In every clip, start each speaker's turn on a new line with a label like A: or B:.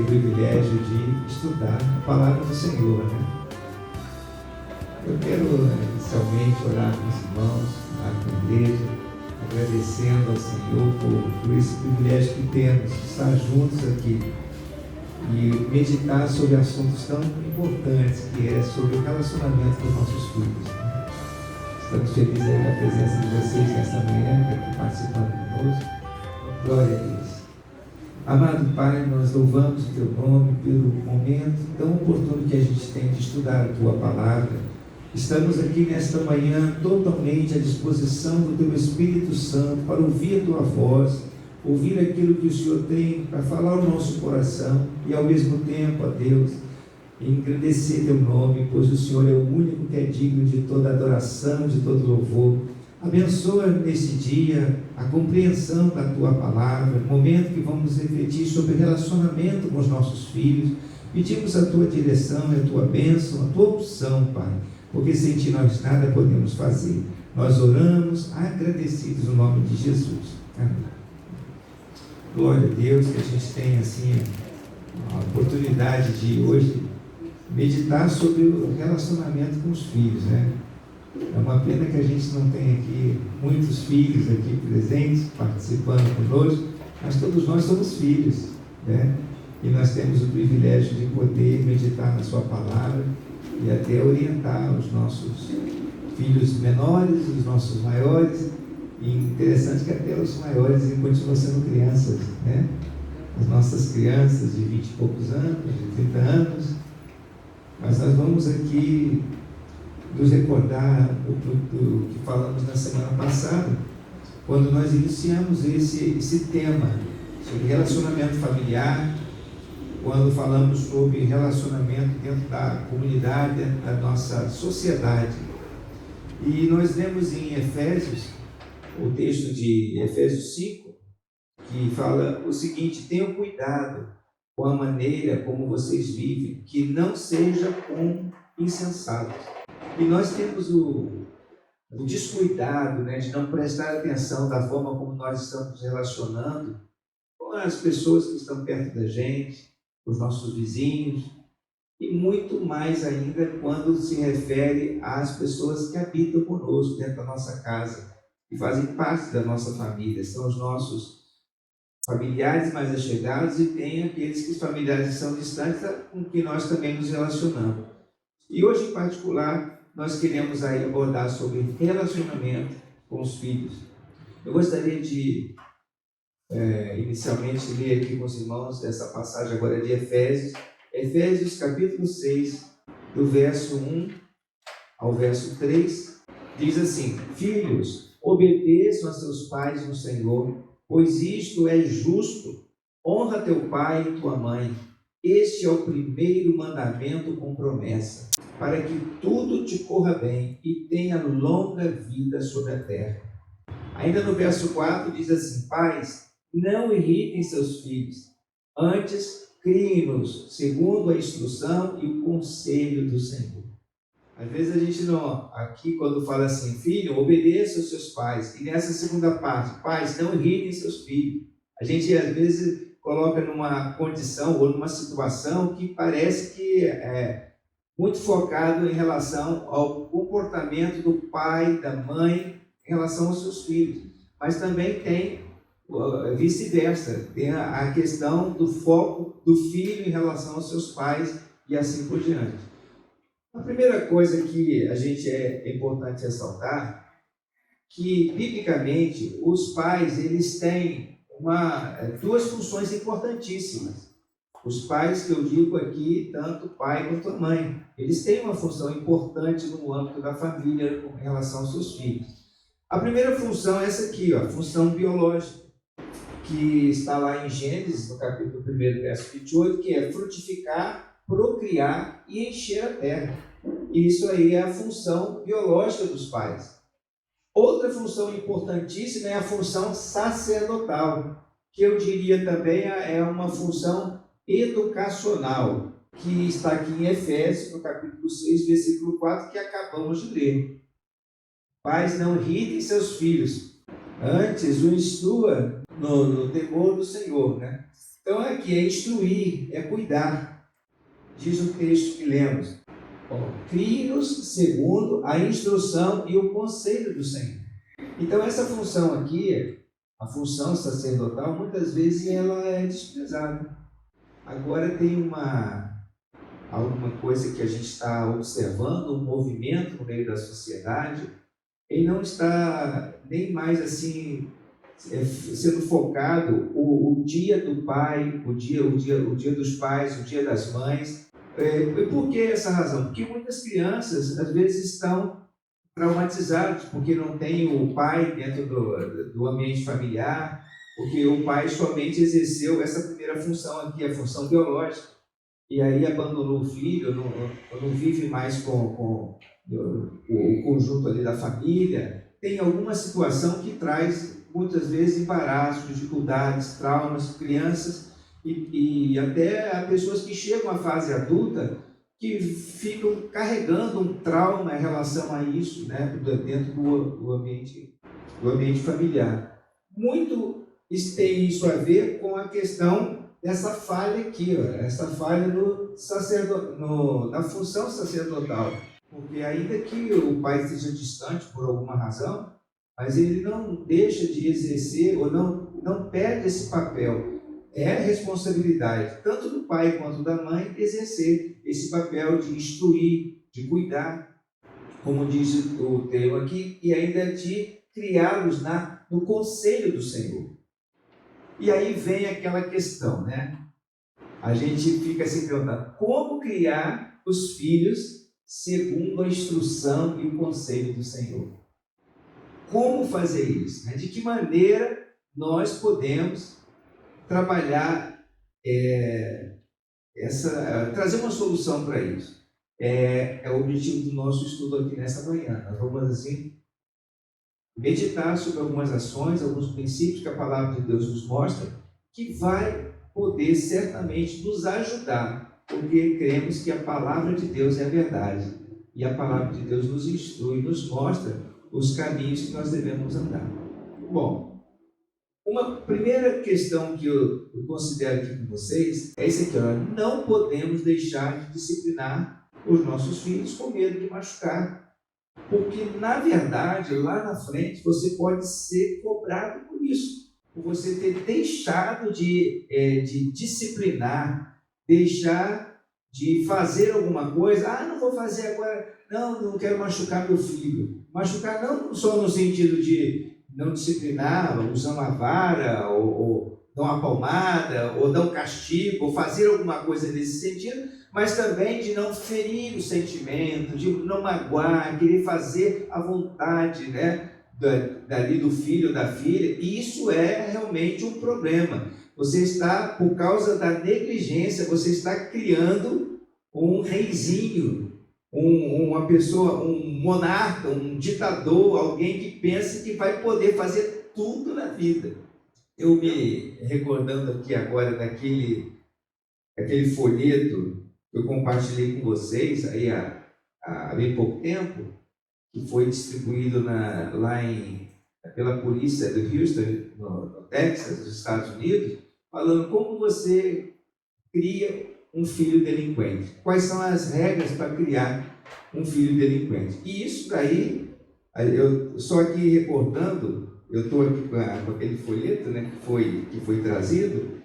A: privilégio de estudar a palavra do Senhor, né? Eu quero inicialmente orar com os irmãos, orar com a igreja, agradecendo ao Senhor por esse privilégio que temos de estar juntos aqui e meditar sobre assuntos tão importantes, que é sobre o relacionamento dos nossos filhos. Estamos felizes aí com a presença de vocês nessa manhã, aqui participando conosco. Glória a Deus. Amado Pai, nós louvamos o Teu nome pelo momento tão oportuno que a gente tem de estudar a Tua palavra. Estamos aqui nesta manhã totalmente à disposição do Teu Espírito Santo para ouvir a Tua voz, ouvir aquilo que o Senhor tem para falar ao nosso coração e ao mesmo tempo, ó Deus, engrandecer Teu nome, pois o Senhor é o único que é digno de toda adoração, de todo louvor. Abençoa nesse dia a compreensão da Tua palavra, momento que vamos refletir sobre o relacionamento com os nossos filhos. Pedimos a Tua direção, a Tua bênção, a Tua opção, Pai, porque sem Ti nós nada podemos fazer. Nós oramos agradecidos no nome de Jesus. Amém. Glória a Deus, que a gente tenha assim a oportunidade de hoje meditar sobre o relacionamento com os filhos, né? É uma pena que a gente não tenha aqui muitos filhos aqui presentes, participando conosco, mas todos nós somos filhos, né? E nós temos o privilégio de poder meditar na Sua palavra e até orientar os nossos filhos menores, os nossos maiores, e interessante que até os maiores continuam sendo crianças, né? As nossas crianças de 20 e poucos anos, de 30 anos, mas nós vamos aqui nos recordar do que falamos na semana passada, quando nós iniciamos esse tema sobre relacionamento familiar, quando falamos sobre relacionamento dentro da comunidade, dentro da nossa sociedade. E nós lemos em Efésios, o texto de Efésios 5, que fala o seguinte: tenham cuidado com a maneira como vocês vivem, que não seja como insensatos. E nós temos o descuidado, né, de não prestar atenção da forma como nós estamos nos relacionando com as pessoas que estão perto da gente, os nossos vizinhos, e muito mais ainda quando se refere às pessoas que habitam conosco dentro da nossa casa, que fazem parte da nossa família, são os nossos familiares mais achegados, e tem aqueles que os familiares são distantes, com que nós também nos relacionamos. E hoje, em particular, nós queremos aí abordar sobre relacionamento com os filhos. Eu gostaria de, inicialmente, ler aqui com os irmãos essa passagem agora de Efésios capítulo 6, do verso 1 ao verso 3, diz assim: Filhos, obedeçam a seus pais no Senhor, pois isto é justo. Honra teu pai e tua mãe. Este é o primeiro mandamento com promessa, para que tudo te corra bem e tenha longa vida sobre a terra. Ainda no verso 4 diz assim: Pais, não irritem seus filhos, antes criem-nos segundo a instrução e o conselho do Senhor. Às vezes a gente não, aqui quando fala assim, filho, obedeça aos seus pais, e nessa segunda parte, pais, não irritem seus filhos, a gente às vezes coloca numa condição ou numa situação que parece que é muito focado em relação ao comportamento do pai, da mãe, em relação aos seus filhos. Mas também tem vice-versa, tem a questão do foco do filho em relação aos seus pais e assim por diante. A primeira coisa que a gente é importante ressaltar, que biblicamente os pais eles têm duas funções importantíssimas. Os pais que eu digo aqui, tanto o pai quanto a mãe, eles têm uma função importante no âmbito da família com relação aos seus filhos. A primeira função é essa aqui, a função biológica, que está lá em Gênesis, no capítulo 1, verso 28, que é frutificar, procriar e encher a terra. Isso aí é a função biológica dos pais. Outra função importantíssima é a função sacerdotal, que eu diria também é uma função educacional, que está aqui em Efésios, no capítulo 6, versículo 4, que acabamos de ler. Pais, não irritem seus filhos, antes o instrua no temor do Senhor, né? Então aqui é instruir, é cuidar. Diz o texto que lemos. Crie-nos segundo a instrução e o conselho do Senhor. Então essa função aqui, a função sacerdotal, muitas vezes ela é desprezada. Agora tem alguma coisa que a gente está observando, um movimento no meio da sociedade, ele não está nem mais assim sendo focado o dia do pai, o dia dos pais, o dia das mães. Por que essa razão? Porque muitas crianças às vezes estão traumatizados porque não tem o pai dentro do ambiente familiar, porque o pai somente exerceu essa primeira função aqui, a função biológica, e aí abandonou o filho, não vive mais com o conjunto ali da família. Tem alguma situação que traz muitas vezes embaraços, dificuldades, traumas, crianças e até pessoas que chegam à fase adulta que ficam carregando um trauma em relação a isso, né, dentro do ambiente familiar. Muito tem isso a ver com a questão dessa falha aqui, essa falha na função sacerdotal. Porque ainda que o pai esteja distante por alguma razão, mas ele não deixa de exercer ou não perde esse papel. É responsabilidade, tanto do pai quanto da mãe, exercer esse papel de instruir, de cuidar, como diz o termo aqui, e ainda de criá-los no conselho do Senhor. E aí vem aquela questão, né? A gente fica se perguntando, como criar os filhos segundo a instrução e o conselho do Senhor? Como fazer isso? De que maneira nós podemos trabalhar trazer uma solução para isso? É o objetivo do nosso estudo aqui nesta manhã. Nós vamos, assim, meditar sobre algumas ações, alguns princípios que a palavra de Deus nos mostra, que vai poder certamente nos ajudar, porque cremos que a palavra de Deus é a verdade, e a palavra de Deus nos instrui, nos mostra os caminhos que nós devemos andar. Bom, uma primeira questão que eu considero aqui com vocês é isso aqui, não podemos deixar de disciplinar os nossos filhos com medo de machucar, porque na verdade, lá na frente, você pode ser cobrado por isso, por você ter deixado de disciplinar, deixar de fazer alguma coisa. Não vou fazer agora, não quero machucar meu filho. Machucar não só no sentido de não disciplinar, usando a vara, ou dar uma palmada, ou dar um castigo, ou fazer alguma coisa nesse sentido, mas também de não ferir o sentimento, de não magoar, querer fazer a vontade, né, dali do filho ou da filha. E isso é realmente um problema. Você está, por causa da negligência, você está criando um reizinho, uma pessoa, um monarca, um ditador, alguém que pensa que vai poder fazer tudo na vida. Eu me recordando aqui agora daquele folheto que eu compartilhei com vocês aí há bem pouco tempo, que foi distribuído pela polícia do Houston, no Texas, nos Estados Unidos, falando como você cria um filho delinquente. Quais são as regras para criar um filho delinquente? E isso daí, eu só aqui reportando, eu estou aqui com aquele folheto, né, que foi trazido.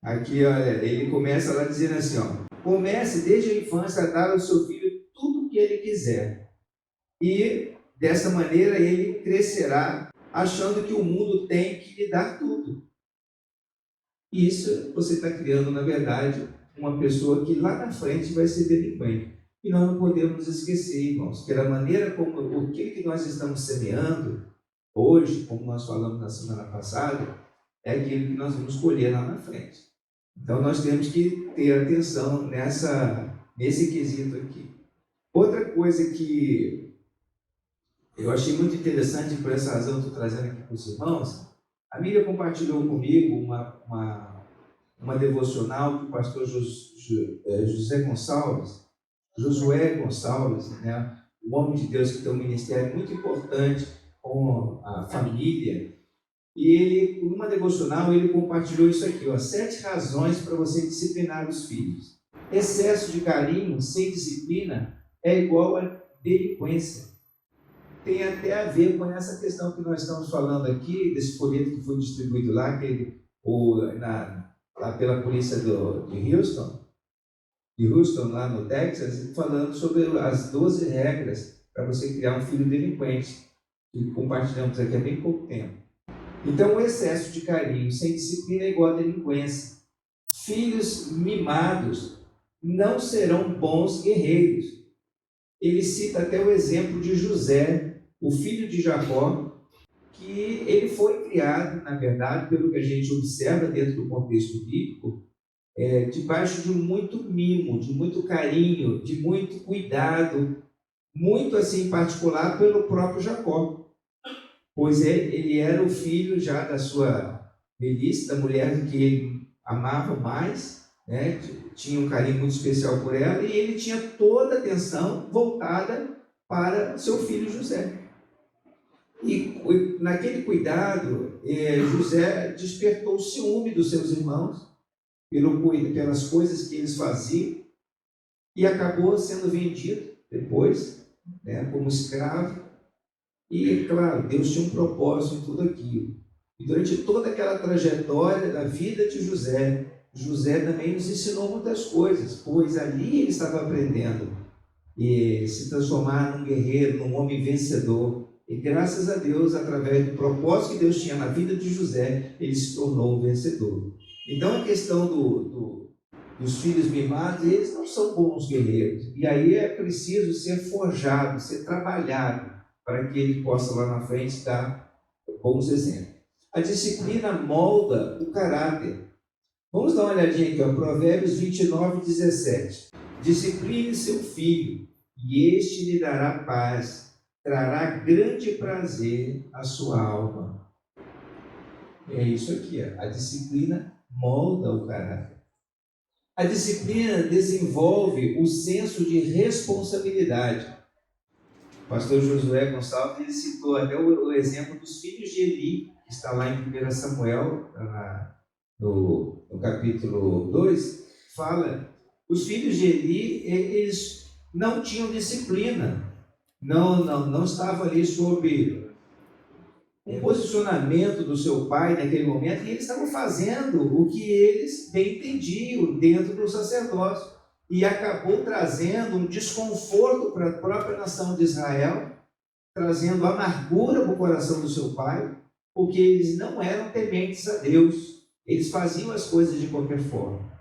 A: Aqui ele começa lá dizendo assim, comece desde a infância a dar ao seu filho tudo o que ele quiser. E dessa maneira ele crescerá achando que o mundo tem que lhe dar tudo. E isso você está criando, na verdade, uma pessoa que lá na frente vai ser delinquente. E nós não podemos esquecer, irmãos, que a maneira como o que nós estamos semeando hoje, como nós falamos na semana passada, é aquilo que nós vamos colher lá na frente. Então nós temos que ter atenção nesse quesito aqui. Outra coisa que eu achei muito interessante, por essa razão estou trazendo aqui para os irmãos, a Miriam compartilhou comigo uma devocional que o pastor Josué Gonçalves, né, um homem de Deus que tem um ministério muito importante com a família, E ele, numa devocional, ele compartilhou isso aqui, ó, 7 razões para você disciplinar os filhos. Excesso de carinho sem disciplina é igual a delinquência. Tem até a ver com essa questão que nós estamos falando aqui, desse folheto que foi distribuído lá, lá pela polícia de Houston, lá no Texas, falando sobre as 12 regras para você criar um filho delinquente, que compartilhamos aqui há bem pouco tempo. Então, o excesso de carinho sem disciplina é igual a delinquência. Filhos mimados não serão bons guerreiros. Ele cita até o exemplo de José, o filho de Jacó, que ele foi criado, na verdade, pelo que a gente observa dentro do contexto bíblico, debaixo de muito mimo, de muito carinho, de muito cuidado, muito assim particular pelo próprio Jacó. Pois ele era o filho já da sua velhice, da mulher que ele amava mais, né? Tinha um carinho muito especial por ela, e ele tinha toda a atenção voltada para seu filho José. E naquele cuidado, José despertou o ciúme dos seus irmãos pelas coisas que eles faziam, e acabou sendo vendido depois, né, como escravo. E, claro, Deus tinha um propósito em tudo aquilo. E durante toda aquela trajetória da vida de José, José também nos ensinou muitas coisas, pois ali ele estava aprendendo a se transformar num guerreiro, num homem vencedor. E graças a Deus, através do propósito que Deus tinha na vida de José, ele se tornou um vencedor. Então, a questão dos filhos mimados, eles não são bons guerreiros. E aí é preciso ser forjado, ser trabalhado, para que ele possa lá na frente dar bons exemplos. A disciplina molda o caráter. Vamos dar uma olhadinha aqui, ó, Provérbios 29, 17. Discipline seu filho, e este lhe dará paz, trará grande prazer à sua alma. É isso aqui, ó. A disciplina molda o caráter. A disciplina desenvolve o senso de responsabilidade. O pastor Josué Gonçalves, ele citou até o exemplo dos filhos de Eli, que está lá em 1 Samuel, no capítulo 2, fala, os filhos de Eli, eles não tinham disciplina, não estavam ali sob um posicionamento do seu pai naquele momento, e eles estavam fazendo o que eles bem entendiam dentro do sacerdócio. E acabou trazendo um desconforto para a própria nação de Israel, trazendo amargura para o coração do seu pai, porque eles não eram tementes a Deus, eles faziam as coisas de qualquer forma.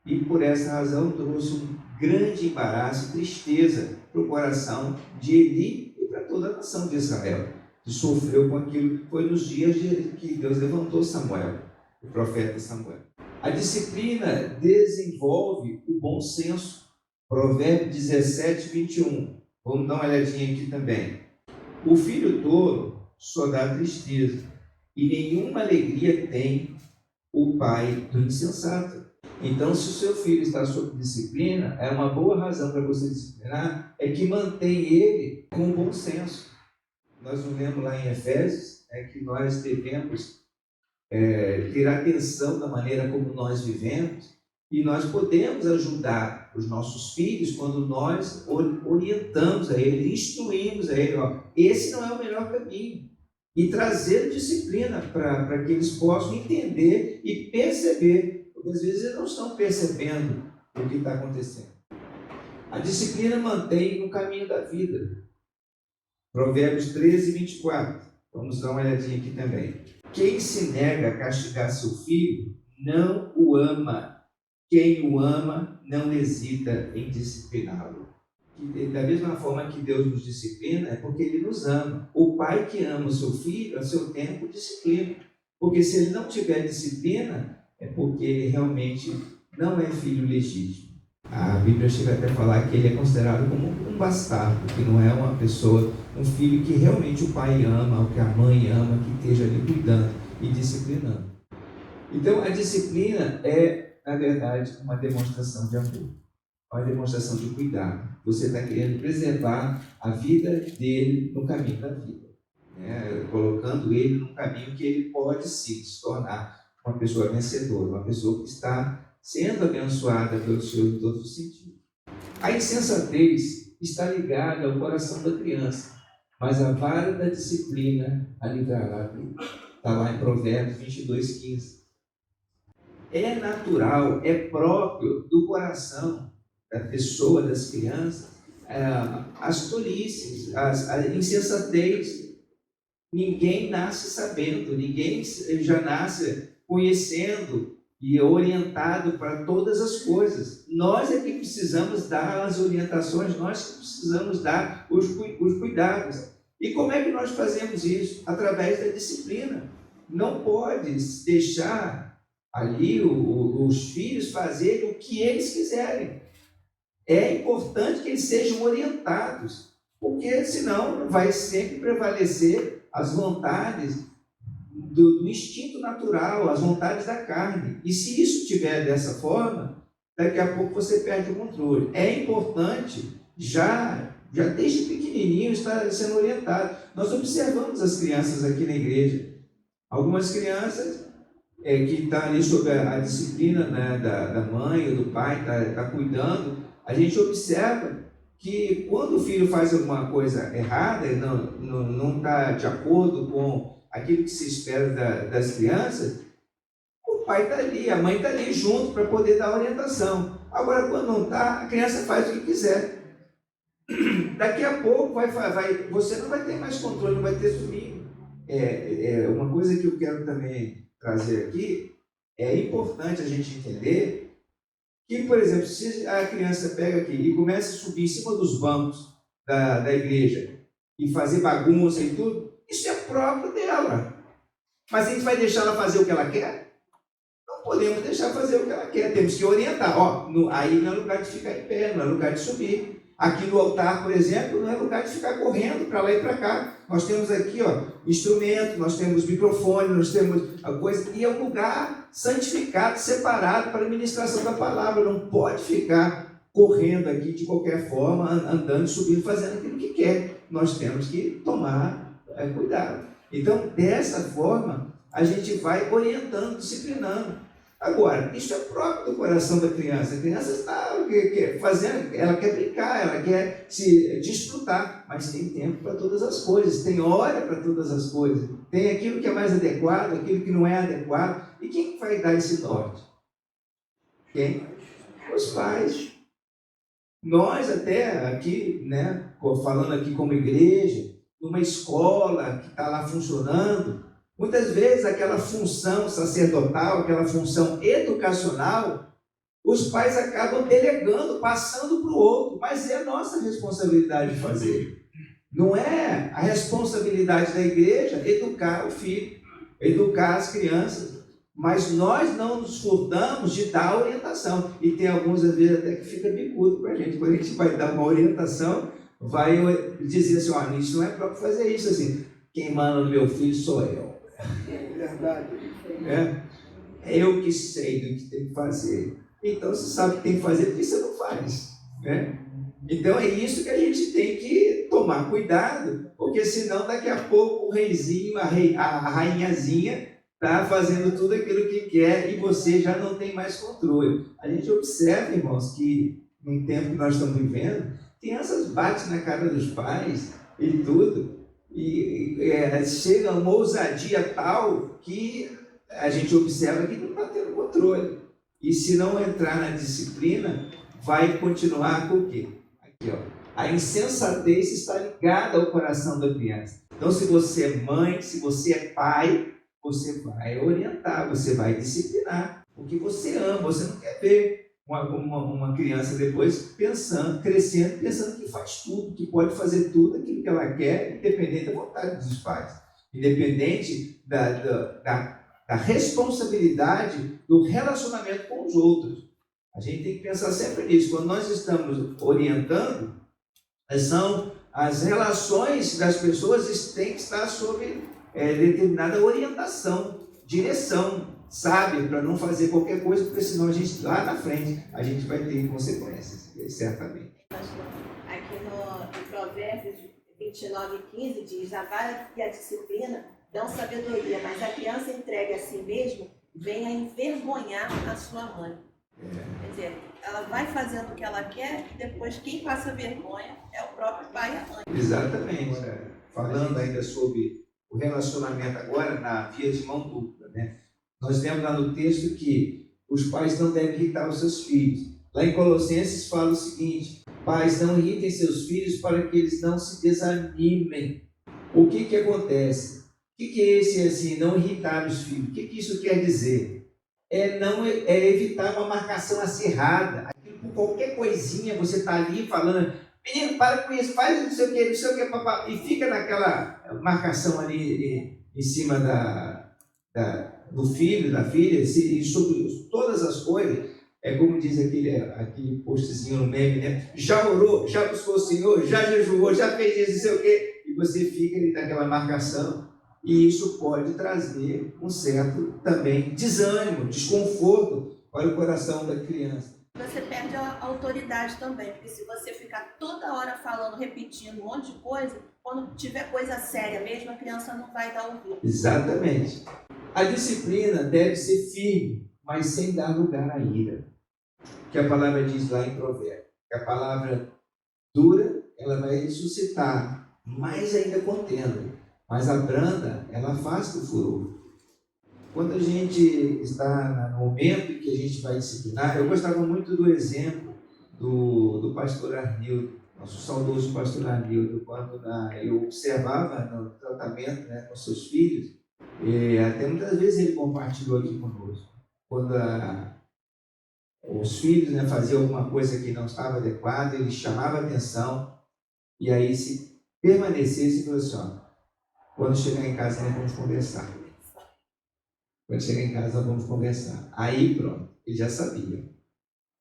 A: E por essa razão trouxe um grande embaraço e tristeza para o coração de Eli e para toda a nação de Israel, que sofreu com aquilo que foi nos dias que Deus levantou Samuel, o profeta Samuel. A disciplina desenvolve o bom senso. Provérbios 17, 21. Vamos dar uma olhadinha aqui também. O filho tolo só dá tristeza, e nenhuma alegria tem o pai do insensato. Então, se o seu filho está sob disciplina, é uma boa razão para você disciplinar, é que mantém ele com bom senso. Nós não lemos lá em Efésios, que nós devemos ter atenção da maneira como nós vivemos, e nós podemos ajudar os nossos filhos quando nós orientamos a eles, instruímos a eles, esse não é o melhor caminho, e trazer disciplina para que eles possam entender e perceber, porque às vezes eles não estão percebendo o que está acontecendo. A disciplina mantém no caminho da vida. Provérbios 13, 24. Vamos dar uma olhadinha aqui também. Quem se nega a castigar seu filho, não o ama. Quem o ama, não hesita em discipliná-lo. Da mesma forma que Deus nos disciplina, é porque Ele nos ama. O pai que ama o seu filho, a seu tempo, disciplina. Porque se ele não tiver disciplina, é porque ele realmente não é filho legítimo. A Bíblia chega até a falar que ele é considerado como um bastardo, que não é uma pessoa, um filho que realmente o pai ama, ou que a mãe ama, que esteja ali cuidando e disciplinando. Então, a disciplina é, na verdade, uma demonstração de amor, uma demonstração de cuidado. Você está querendo preservar a vida dele no caminho da vida. né? Colocando ele no caminho que ele pode se tornar uma pessoa vencedora, uma pessoa que está sendo abençoada pelo Senhor em todos os sentidos. A insensatez está ligada ao coração da criança, mas a vara da disciplina a livrará a vida. Está lá em Provérbios 22:15. É natural, é próprio do coração da pessoa, das crianças, as tolices, a insensatez. Ninguém nasce sabendo, ninguém já nasce conhecendo e orientado para todas as coisas. Nós é que precisamos dar as orientações, nós que precisamos dar os cuidados. E como é que nós fazemos isso? Através da disciplina. Não pode deixar ali os filhos fazerem o que eles quiserem. É importante que eles sejam orientados, porque senão vai sempre prevalecer as vontades do instinto natural, as vontades da carne. E se isso estiver dessa forma, daqui a pouco você perde o controle. É importante, já desde pequenininho, estar sendo orientado. Nós observamos as crianças aqui na igreja. Algumas crianças que estão ali sob a disciplina, né, da mãe ou do pai, está cuidando, a gente observa que quando o filho faz alguma coisa errada, não está de acordo com aquilo que se espera das crianças, o pai está ali, a mãe está ali junto para poder dar orientação. Agora, quando não está, a criança faz o que quiser. Daqui a pouco você não vai ter mais controle, não vai ter domínio. Uma coisa que eu quero também trazer aqui, é importante a gente entender que, por exemplo, se a criança pega aqui e começa a subir em cima dos bancos da igreja e fazer bagunça e tudo, isso é próprio dela. Mas a gente vai deixar ela fazer o que ela quer? Não podemos deixar fazer o que ela quer, temos que orientar. Aí não é lugar de ficar em pé, não é lugar de subir. Aqui no altar, por exemplo, não é lugar de ficar correndo para lá e para cá. Nós temos aqui instrumento, nós temos microfone, nós temos a coisa, e é um lugar santificado, separado para a ministração da palavra. Não pode ficar correndo aqui de qualquer forma, andando, subindo, fazendo aquilo que quer. Nós temos que tomar cuidado. Então, dessa forma, a gente vai orientando, disciplinando. Agora, isso é próprio do coração da criança. A criança está fazendo, ela quer brincar, ela quer se desfrutar, mas tem tempo para todas as coisas, tem hora para todas as coisas, tem aquilo que é mais adequado, aquilo que não é adequado. E quem vai dar esse norte? Quem? Os pais. Nós até aqui, né, falando aqui como igreja, numa escola que está lá funcionando, muitas vezes aquela função sacerdotal, aquela função educacional, os pais acabam delegando, passando para o outro, mas é a nossa responsabilidade de fazer. Não é a responsabilidade da igreja educar o filho, educar as crianças, mas nós não nos furtamos de dar orientação. E tem alguns, às vezes, até que fica bicudo com a gente. Quando a gente vai dar uma orientação, vai dizer assim, isso não é próprio fazer isso assim. Quem manda no meu filho sou eu. Verdade. É eu que sei do que tem que fazer. Então você sabe o que tem que fazer, porque você não faz, né? Então é isso que a gente tem que tomar cuidado, porque senão daqui a pouco o reizinho, a rainhazinha está fazendo tudo aquilo que quer e você já não tem mais controle. A gente observa, irmãos, que no tempo que nós estamos vivendo, crianças batem na cara dos pais e tudo. E chega a uma ousadia tal que a gente observa que não está tendo controle. E se não entrar na disciplina, vai continuar com o quê? Aqui, a insensatez está ligada ao coração da criança. Então, se você é mãe, se você é pai, você vai orientar, você vai disciplinar. Porque você ama, você não quer ver uma criança depois crescendo, pensando que faz tudo, que pode fazer tudo aquilo que ela quer, independente da vontade dos pais, independente da responsabilidade do relacionamento com os outros. A gente tem que pensar sempre nisso. Quando nós estamos orientando, são as relações das pessoas têm que estar sob determinada orientação, direção, sabe, para não fazer qualquer coisa, porque senão a gente, lá na frente, a gente vai ter consequências, certamente.
B: Aqui no Provérbios 29:15 diz: a vara e a disciplina dão sabedoria, mas a criança entregue a si mesmo vem a envergonhar a sua mãe. Quer dizer, ela vai fazendo o que ela quer e depois quem passa vergonha é o próprio pai e a mãe.
A: Exatamente. Falando ainda sobre o relacionamento agora na via de mão dupla, né? Nós vemos lá no texto que os pais não devem irritar os seus filhos. Lá em Colossenses fala o seguinte: pais, não irritem seus filhos para que eles não se desanimem. O que acontece? O que é esse assim, não irritar os filhos? O que isso quer dizer? É evitar uma marcação acirrada. Por qualquer coisinha você está ali falando, menino, para com isso, faz não sei o que, papá, e fica naquela marcação ali em cima do filho, da filha, e sobre todas as coisas. É como diz aquele postzinho no meme, né? Já orou, já buscou o Senhor, já jejuou, já fez isso, não sei o quê, e você fica ali naquela marcação, e isso pode trazer um certo também desânimo, desconforto para o coração da criança.
B: Você perde a autoridade também, porque se você ficar toda hora falando, repetindo um monte de coisa, quando tiver coisa séria mesmo, a criança não vai dar ouvido.
A: Exatamente. A disciplina deve ser firme, mas sem dar lugar à ira. Que a palavra diz lá em Provérbios. Que a palavra dura, ela vai suscitar mais ainda contenda, mas a branda, ela afasta o furor. Quando a gente está no momento em que a gente vai disciplinar, eu gostava muito do exemplo do pastor Arnildo, nosso saudoso pastor Arnildo, quando eu observava no tratamento, né, com seus filhos, e até muitas vezes ele compartilhou aqui conosco, quando os filhos, né, faziam alguma coisa que não estava adequada, ele chamava a atenção, e aí se permanecesse, falou assim, ó, quando chegar em casa nós vamos conversar. Quando chegar em casa, vamos conversar. Aí, pronto, ele já sabia.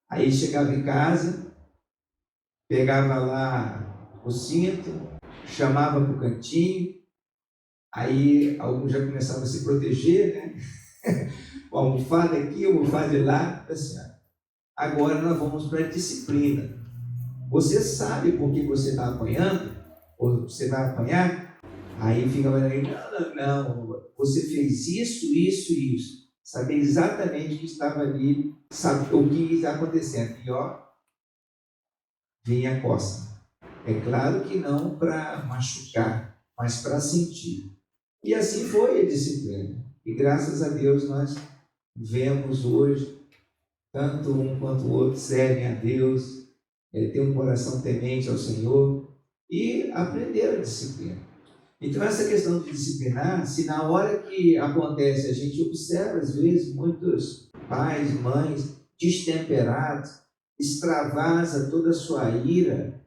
A: Aí chegava em casa, pegava lá o cinto, chamava para o cantinho, aí alguns já começavam a se proteger, né? O almofada aqui, o almofada lá, assim, agora nós vamos para a disciplina. Você sabe por que você está apanhando? Ou você vai apanhar? Aí fica não, você fez isso. Saber exatamente o que estava ali, sabe o que está acontecendo. E ó, vinha a coça. É claro que não para machucar, mas para sentir. E assim foi a disciplina. E graças a Deus nós vemos hoje, tanto um quanto o outro servem a Deus, têm um coração temente ao Senhor e aprenderam a disciplina. Então, essa questão de disciplinar, se na hora que acontece, a gente observa, às vezes, muitos pais, mães, destemperados, extravasa toda a sua ira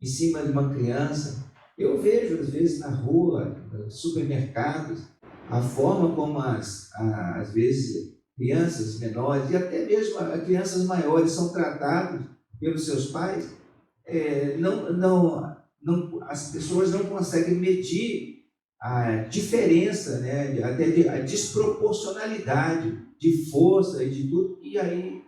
A: em cima de uma criança. Eu vejo, às vezes, na rua, nos supermercados, a forma como, às vezes, crianças menores e até mesmo crianças maiores são tratadas pelos seus pais, as pessoas não conseguem medir a diferença, né, até a desproporcionalidade de força e de tudo, e aí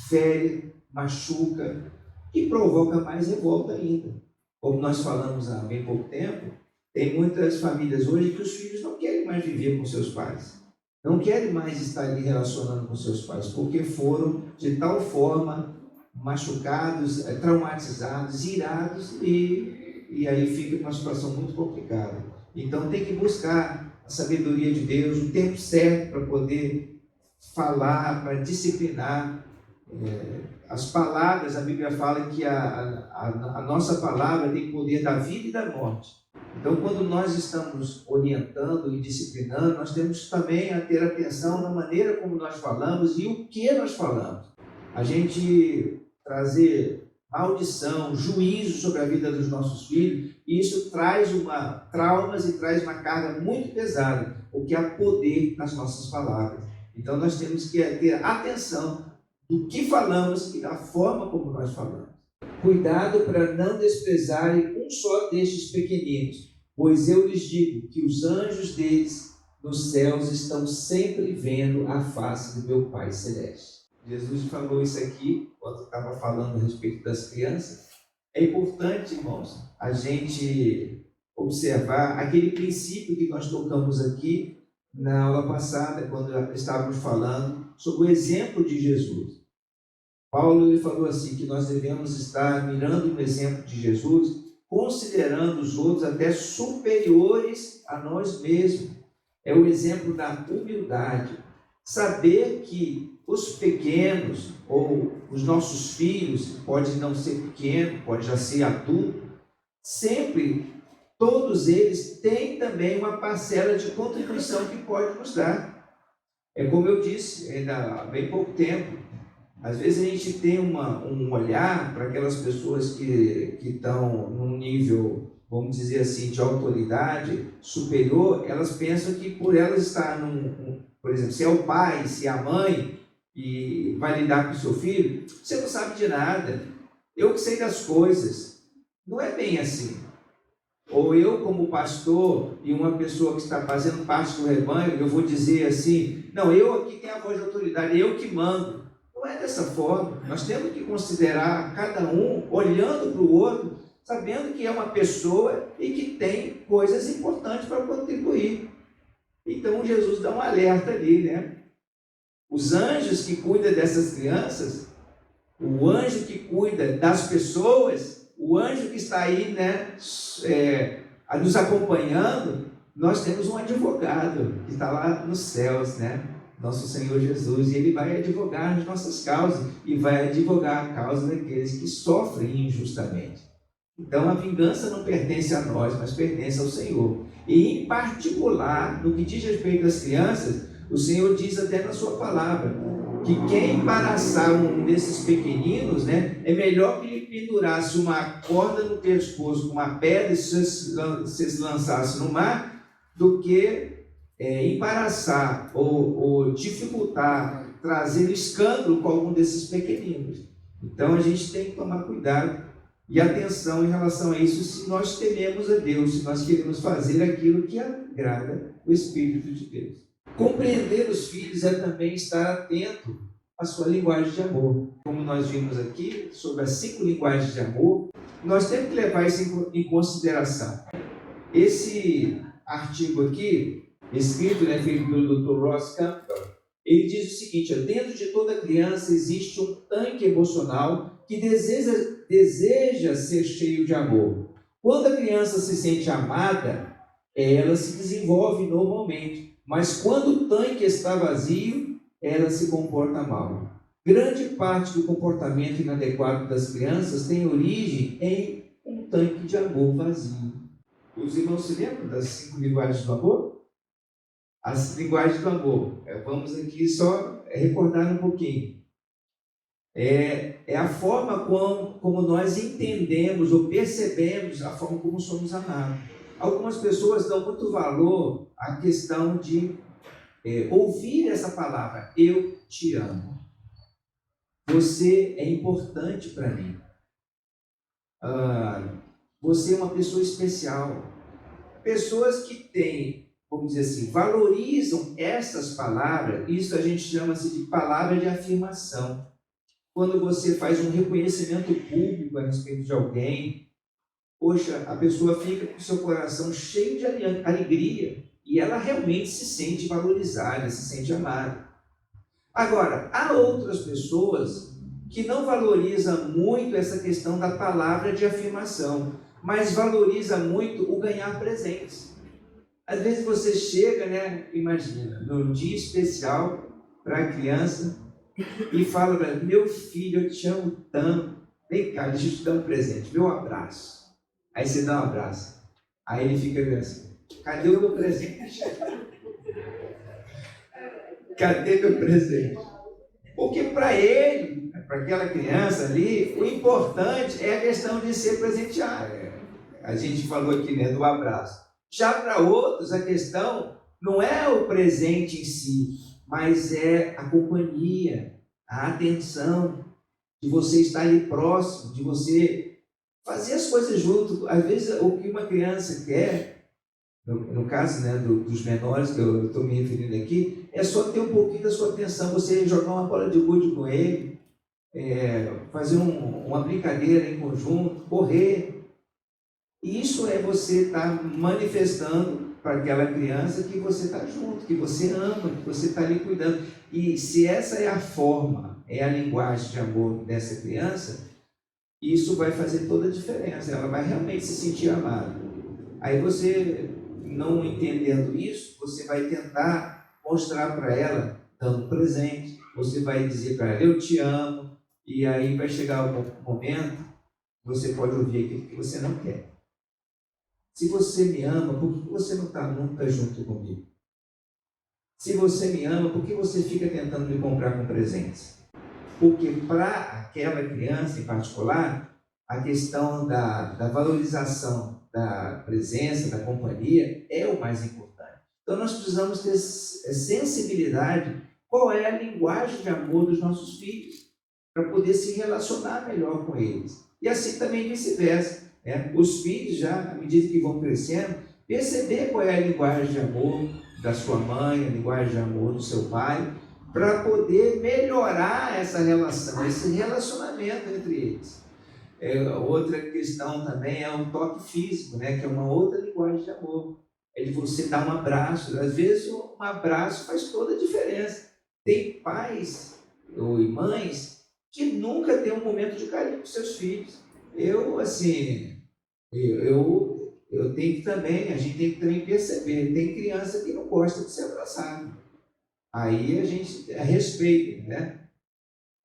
A: fere, machuca e provoca mais revolta ainda. Como nós falamos há bem pouco tempo, tem muitas famílias hoje que os filhos não querem mais viver com seus pais, não querem mais estar ali relacionando com seus pais, porque foram de tal forma machucados, traumatizados, irados, e aí fica uma situação muito complicada. Então tem que buscar a sabedoria de Deus, o tempo certo para poder falar, para disciplinar. As palavras, a Bíblia fala que a nossa palavra tem poder da vida e da morte. Então, quando nós estamos orientando e disciplinando, nós temos também a ter atenção na maneira como nós falamos e o que nós falamos. A gente trazer maldição, juízo sobre a vida dos nossos filhos, e isso traz traumas e traz uma carga muito pesada, porque há poder nas nossas palavras. Então, nós temos que ter atenção do que falamos e da forma como nós falamos. Cuidado para não desprezarem um só destes pequeninos, pois eu lhes digo que os anjos deles nos céus estão sempre vendo a face do meu Pai Celeste. Jesus falou isso aqui, quando estava falando a respeito das crianças. É importante, irmãos, a gente observar aquele princípio que nós tocamos aqui na aula passada, quando estávamos falando sobre o exemplo de Jesus. Paulo ele falou assim, que nós devemos estar mirando no exemplo de Jesus, considerando os outros até superiores a nós mesmos. É o exemplo da humildade. Saber que os pequenos, ou os nossos filhos, pode não ser pequeno, pode já ser adulto, sempre, todos eles têm também uma parcela de contribuição que pode nos dar. É como eu disse, ainda há bem pouco tempo, às vezes a gente tem um olhar para aquelas pessoas que estão num nível, vamos dizer assim, de autoridade superior, elas pensam que por elas estar por exemplo, se é o pai, se é a mãe, e vai lidar com o seu filho, você não sabe de nada, eu que sei das coisas. Não é bem assim. Ou eu, como pastor, e uma pessoa que está fazendo parte do rebanho, eu vou dizer assim, não, eu aqui tenho a voz de autoridade, eu que mando. Não é dessa forma. Nós temos que considerar cada um olhando para o outro, sabendo que é uma pessoa e que tem coisas importantes para contribuir. Então Jesus dá um alerta ali, né? Os anjos que cuidam dessas crianças, o anjo que cuida das pessoas, o anjo que está aí, né, nos acompanhando, nós temos um advogado que está lá nos céus, né? Nosso Senhor Jesus, e Ele vai advogar as nossas causas, e vai advogar a causa daqueles que sofrem injustamente. Então a vingança não pertence a nós, mas pertence ao Senhor. E em particular, no que diz respeito às crianças, o Senhor diz até na sua palavra, que quem embaraçar um desses pequeninos, né, é melhor que lhe pendurasse uma corda no pescoço com uma pedra e se lançasse no mar, do que embaraçar ou dificultar, trazer escândalo com algum desses pequeninos. Então a gente tem que tomar cuidado e atenção em relação a isso, se nós tememos a Deus, se nós queremos fazer aquilo que agrada o Espírito de Deus. Compreender os filhos é também estar atento à sua linguagem de amor. Como nós vimos aqui, sobre as 5 linguagens de amor, nós temos que levar isso em consideração. Esse artigo aqui, escrito, né, feito pelo Dr. Ross Campbell, ele diz o seguinte: dentro de toda criança existe um tanque emocional que deseja ser cheio de amor. Quando a criança se sente amada, ela se desenvolve normalmente, mas quando o tanque está vazio, ela se comporta mal. Grande parte do comportamento inadequado das crianças tem origem em um tanque de amor vazio. Os irmãos se lembram das 5 linguagens do amor? As linguagens do amor. Vamos aqui só recordar um pouquinho. É a forma como nós entendemos ou percebemos a forma como somos amados. Algumas pessoas dão muito valor à questão de ouvir essa palavra, eu te amo. Você é importante para mim. Você é uma pessoa especial. Pessoas que têm, vamos dizer assim, valorizam essas palavras, isso a gente chama-se de palavra de afirmação. Quando você faz um reconhecimento público a respeito de alguém, poxa, a pessoa fica com o seu coração cheio de alegria e ela realmente se sente valorizada, se sente amada. Agora, há outras pessoas que não valorizam muito essa questão da palavra de afirmação, mas valoriza muito o ganhar presentes. Às vezes você chega, né, imagina, num dia especial para a criança e fala para ela: meu filho, eu te amo tanto, vem cá, deixa eu te dar um presente, meu abraço. Aí você dá um abraço, aí ele fica assim: cadê o meu presente? Cadê meu presente? Porque para ele, para aquela criança ali, o importante é a questão de ser presenteado. A gente falou aqui, né, do abraço. Já para outros, a questão não é o presente em si, mas é a companhia, a atenção, de você estar ali próximo, de você fazer as coisas junto. Às vezes, o que uma criança quer, no caso, né, dos menores que eu estou me referindo aqui, é só ter um pouquinho da sua atenção, você jogar uma bola de gude com ele, fazer uma brincadeira em conjunto, correr. Isso é você estar manifestando para aquela criança que você está junto, que você ama, que você está ali cuidando. E se essa é a forma, é a linguagem de amor dessa criança, isso vai fazer toda a diferença. Ela vai realmente se sentir amada. Aí você, não entendendo isso, você vai tentar mostrar para ela, dando presente. Você vai dizer para ela, eu te amo. E aí vai chegar um momento, você pode ouvir aquilo que você não quer. Se você me ama, por que você não está nunca junto comigo? Se você me ama, por que você fica tentando me comprar com presentes? Porque para aquela criança em particular, a questão da valorização da presença, da companhia, é o mais importante. Então nós precisamos ter sensibilidade, qual é a linguagem de amor dos nossos filhos, para poder se relacionar melhor com eles. E assim também vice-versa. Os filhos já, à medida que vão crescendo, perceber qual é a linguagem de amor da sua mãe, a linguagem de amor do seu pai, para poder melhorar essa relação, esse relacionamento entre eles. Outra questão também é o toque físico, que é uma outra linguagem de amor. É de você dar um abraço. Às vezes um abraço faz toda a diferença. Tem pais ou mães que nunca têm um momento de carinho com seus filhos. Eu tenho que também, a gente tem que também perceber, tem criança que não gosta de ser abraçado. Aí a gente respeita,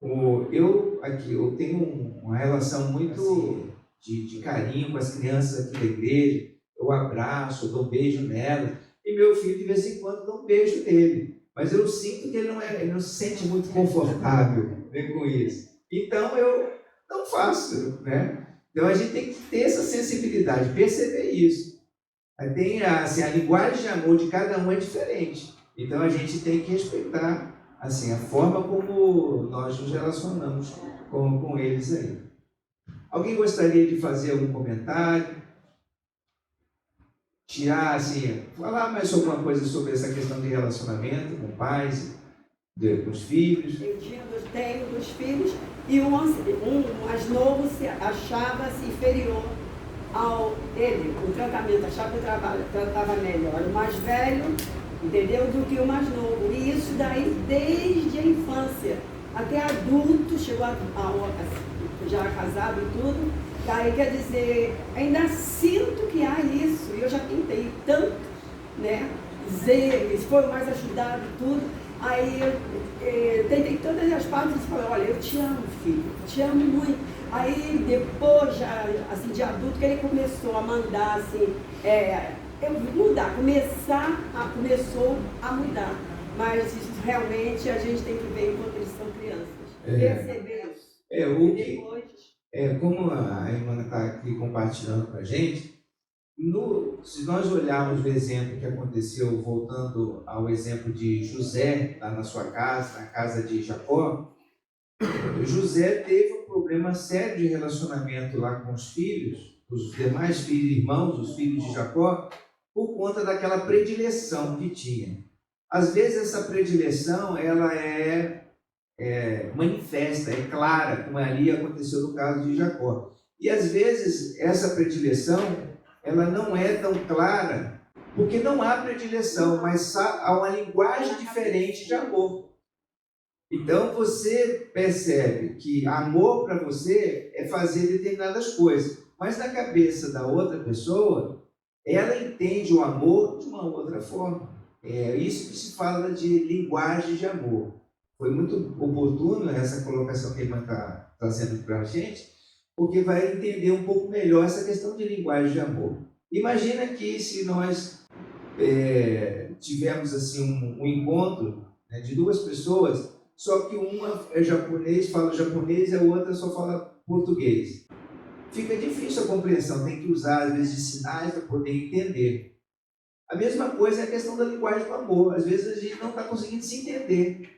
A: Eu tenho uma relação muito de carinho com as crianças aqui da igreja. Eu abraço, eu dou um beijo nela. E meu filho, de vez em quando, dá um beijo nele. Mas eu sinto que ele não se sente muito confortável com isso. Então eu não faço, Então a gente tem que ter essa sensibilidade, perceber isso. A linguagem de amor de cada um é diferente. Então a gente tem que respeitar a forma como nós nos relacionamos com eles aí. Alguém gostaria de fazer algum comentário? Falar mais alguma coisa sobre essa questão de relacionamento com pais, com os filhos?
C: Eu tenho 2 filhos e um mais novo achava-se inferior ao ele, o tratamento, achava que eu tratava melhor o mais velho, entendeu, do que o mais novo. E isso daí desde a infância até adulto, chegou já casado e tudo. Daí quer dizer, ainda sinto que há isso, e eu já tentei tanto, dizer, se for mais ajudado e tudo. Aí eu tentei todas as partes e falei, olha, eu te amo, filho, te amo muito. Aí depois, já, de adulto, que ele começou a mandar, começou a mudar. Mas realmente a gente tem que ver enquanto eles são crianças. Perceber isso.
A: Como a irmã está aqui compartilhando com a gente, se nós olharmos o exemplo que aconteceu, voltando ao exemplo de José, lá na sua casa, na casa de Jacó, José teve um problema sério de relacionamento lá com os filhos, os demais filhos e irmãos, os filhos de Jacó, por conta daquela predileção que tinha. Às vezes essa predileção, ela é manifesta, é clara, como ali aconteceu no caso de Jacó. E às vezes essa predileção, ela não é tão clara, porque não há predileção, mas há uma linguagem diferente de amor. Então você percebe que amor para você é fazer determinadas coisas, mas na cabeça da outra pessoa, ela entende o amor de uma outra forma. É isso que se fala de linguagem de amor. Foi muito oportuno essa colocação que a irmã está trazendo para a gente, porque vai entender um pouco melhor essa questão de linguagem de amor. Imagina que se nós tivermos um encontro de 2 pessoas, só que uma é japonês, fala japonês, e a outra só fala português. Fica difícil a compreensão, tem que usar às vezes de sinais para poder entender. A mesma coisa é a questão da linguagem do amor. Às vezes a gente não está conseguindo se entender,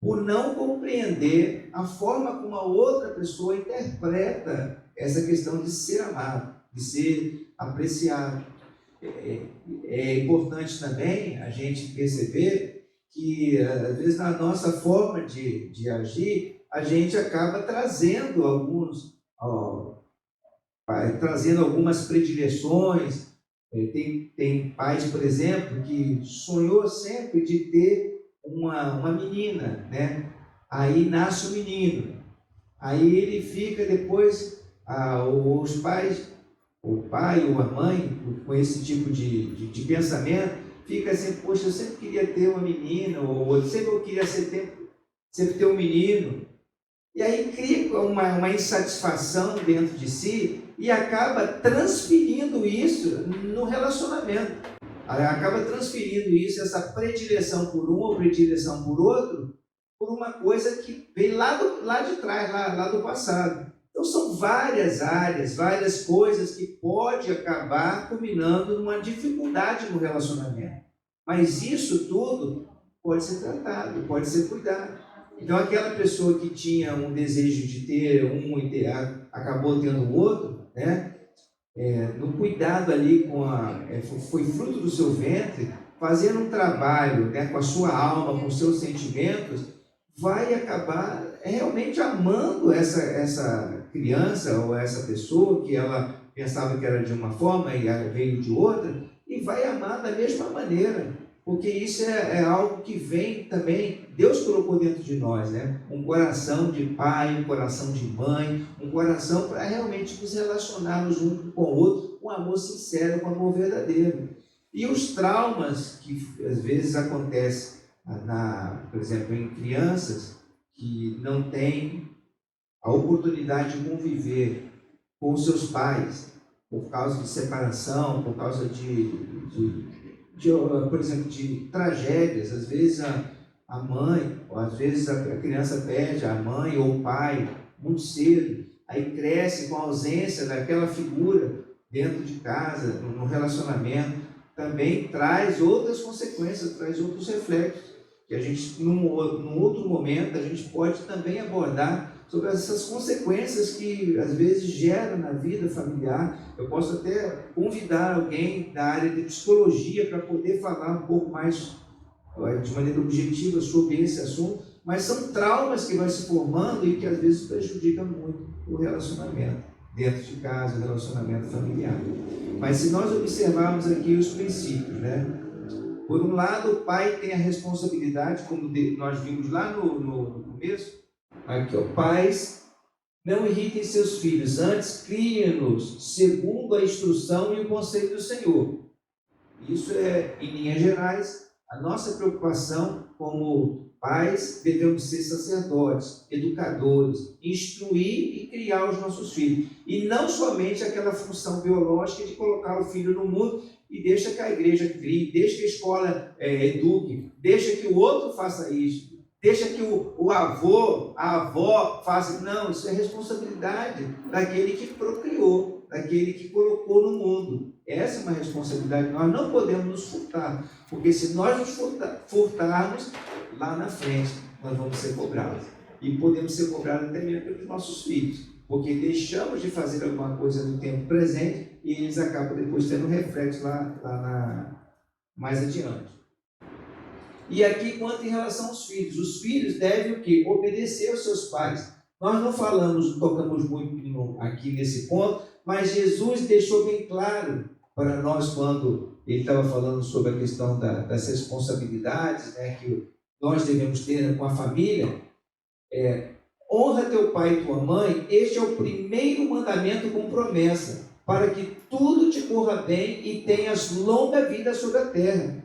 A: por não compreender a forma como a outra pessoa interpreta essa questão de ser amado, de ser apreciado. É importante também a gente perceber que, às vezes, na nossa forma de agir, a gente acaba trazendo trazendo algumas predileções. Tem pais, por exemplo, que sonhou sempre de ter uma menina, né? Aí nasce o menino, aí ele fica depois, os pais, o pai ou a mãe, com esse tipo de pensamento, fica assim, poxa, eu sempre queria ter uma menina, ou sempre eu queria sempre ter um menino, e aí cria uma insatisfação dentro de si e acaba transferindo isso no relacionamento. Acaba transferindo isso, essa predileção por um ou predileção por outro, por uma coisa que vem lá de trás, lá do passado. Então são várias áreas, várias coisas que pode acabar culminando numa dificuldade no relacionamento. Mas isso tudo pode ser tratado, pode ser cuidado. Então aquela pessoa que tinha um desejo de ter um e acabou tendo o outro, né? No cuidado ali foi fruto do seu ventre, fazendo um trabalho, né, com a sua alma, com os seus sentimentos, vai acabar realmente amando essa criança ou essa pessoa que ela pensava que era de uma forma e ela veio de outra, e vai amar da mesma maneira, porque isso é algo que vem também, Deus colocou dentro de nós, né? Um coração de pai, um coração de mãe, um coração para realmente nos relacionarmos um com o outro, com amor sincero, com amor verdadeiro. E os traumas que às vezes acontecem, por exemplo, em crianças que não têm a oportunidade de conviver com os seus pais, por causa de separação, por causa por exemplo, de tragédias. Às vezes a mãe, ou às vezes a criança perde a mãe ou o pai muito cedo, aí cresce com a ausência daquela figura dentro de casa, no relacionamento, também traz outras consequências, traz outros reflexos, que a gente, num outro momento, a gente pode também abordar sobre essas consequências que às vezes geram na vida familiar. Eu posso até convidar alguém da área de psicologia para poder falar um pouco mais de maneira objetiva sobre esse assunto, mas são traumas que vão se formando e que às vezes prejudicam muito o relacionamento dentro de casa, o relacionamento familiar. Mas se nós observarmos aqui os princípios, né? Por um lado, o pai tem a responsabilidade, como nós vimos lá no começo, aqui, pais, não irritem seus filhos, antes criem-nos segundo a instrução e o conselho do Senhor. Isso é, em linhas gerais, a nossa preocupação como pais. Devemos ser sacerdotes, educadores, instruir e criar os nossos filhos. E não somente aquela função biológica de colocar o filho no mundo e deixa que a igreja crie, deixa que a escola eduque, deixa que o outro faça isso. Deixa que o avô, a avó faça. Não, isso é responsabilidade daquele que procriou, daquele que colocou no mundo. Essa é uma responsabilidade. Nós não podemos nos furtar, porque se nós nos furtarmos, lá na frente nós vamos ser cobrados. E podemos ser cobrados até mesmo pelos nossos filhos, porque deixamos de fazer alguma coisa no tempo presente e eles acabam depois tendo reflexo mais adiante. E aqui, quanto em relação aos filhos, os filhos devem o quê? Obedecer aos seus pais. Nós não tocamos muito aqui nesse ponto, mas Jesus deixou bem claro para nós quando ele estava falando sobre a questão das responsabilidades, né, que nós devemos ter com a família. Honra teu pai e tua mãe, este é o primeiro mandamento com promessa, para que tudo te corra bem e tenhas longa vida sobre a terra.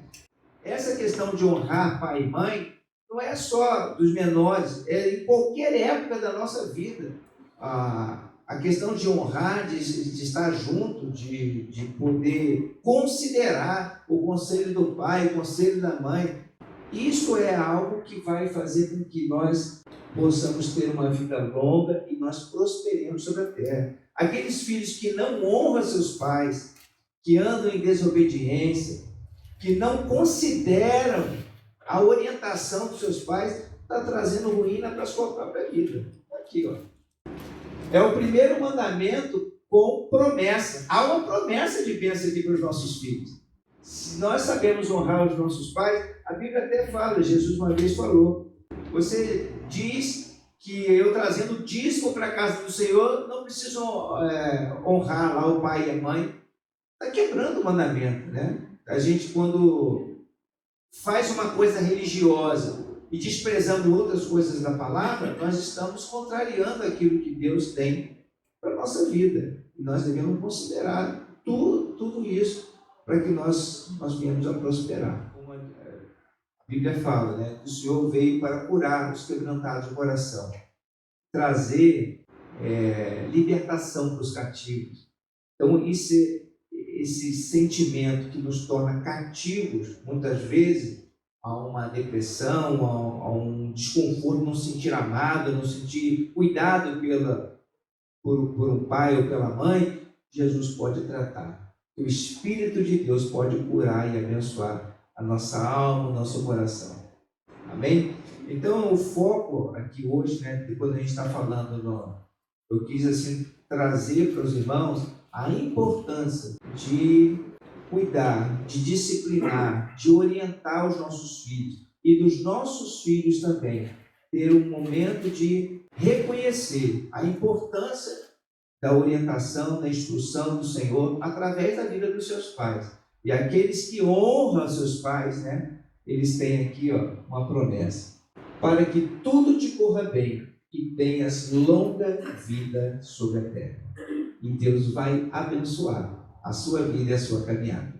A: Essa questão de honrar pai e mãe não é só dos menores, é em qualquer época da nossa vida. A questão de honrar, de estar junto, de poder considerar o conselho do pai, o conselho da mãe, isso é algo que vai fazer com que nós possamos ter uma vida longa e nós prosperemos sobre a terra. Aqueles filhos que não honram seus pais, que andam em desobediência, que não consideram a orientação dos seus pais, está trazendo ruína para a sua própria vida. Aqui, ó. É o primeiro mandamento com promessa. Há uma promessa de bênção aqui para os nossos filhos. Se nós sabemos honrar os nossos pais, a Bíblia até fala, Jesus uma vez falou, você diz que eu trazendo dízimo para a casa do Senhor, não preciso honrar lá o pai e a mãe. Está quebrando o mandamento, né? A gente, quando faz uma coisa religiosa e desprezando outras coisas da palavra, nós estamos contrariando aquilo que Deus tem para a nossa vida. E nós devemos considerar tudo isso para que nós venhamos a prosperar. Como a Bíblia fala, né? Que o Senhor veio para curar os quebrantados de coração, trazer libertação para os cativos. Então, esse sentimento que nos torna cativos, muitas vezes, a uma depressão, a um desconforto, não se sentir amado, não se sentir cuidado por um pai ou pela mãe, Jesus pode tratar. O Espírito de Deus pode curar e abençoar a nossa alma, o nosso coração. Amém? Então, o foco aqui hoje, né, quando a gente está falando, eu quis assim trazer para os irmãos a importância de cuidar, de disciplinar, de orientar os nossos filhos e dos nossos filhos também ter um momento de reconhecer a importância da orientação, da instrução do Senhor através da vida dos seus pais. E aqueles que honram seus pais, né, eles têm aqui uma promessa: para que tudo te corra bem e tenhas longa vida sobre a terra. E Deus vai abençoar a sua vida e a sua caminhada.